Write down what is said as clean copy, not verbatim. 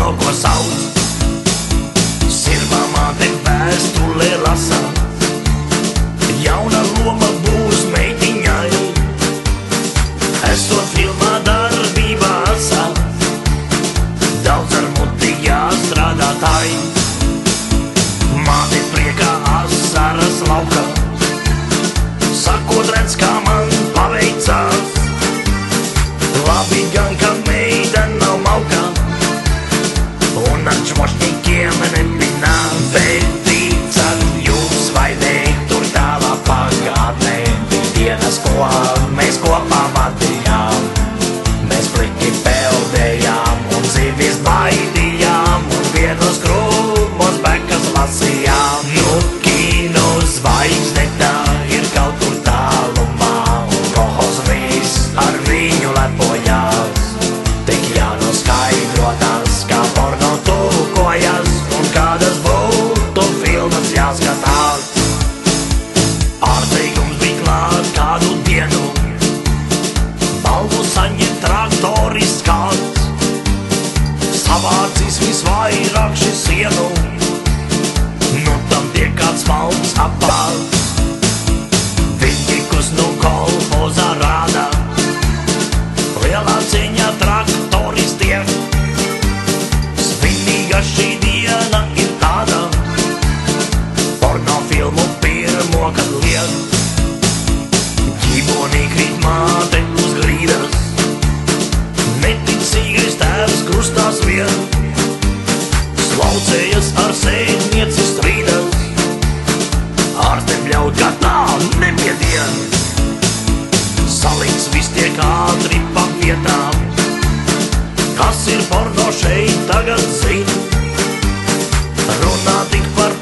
to, ko sauc. Sirmā māte vēstulē lasa, jauna loma būs meitiņai. Esot filmā darbībā asā, daudz ar muti jāstrādā tai. Māte priekā asaras lauka, sakot, redz, kā man paveicās. Labi gan, ka meita nav mauka, un ar čmošņikiem nepinā. Bet tic ar jums vai ne, tur tālā pagātnē, dienas, ko mēs kopā vadījām. Mēs pliki peldējām un zivis baidījām, un vienos krūmos bekas lasījām. Nu, kino zvaigznetā ir kaut kur tālumā, un kohos viss ar viņu lepojās. Tik jānoskaidro tas, kā porno tulkojas, un kādas būtu filmas jāskatās. Ārteikums bija klāt kādu dienu, balvu saņem traktoris kāds. Savācis visvairāk šis sienu, nu tam tiek kāds malns apāds. Viņikus nu kolhozā rāda, lielā cieņā traktoris tiek. Svinīga šī diena ir tāda, pornofilmu pirmo, kad liek. Ģibonī krīt māte uz grīdas, neticīgais tēvs krustās vien. Slaucējas ar sēdnieci strīdas, ārstiem ļaut, ka tā nepiedien. Salikts viss tiek ātri pa vietām, kas ir porno šeit tagad zin. Runā tik par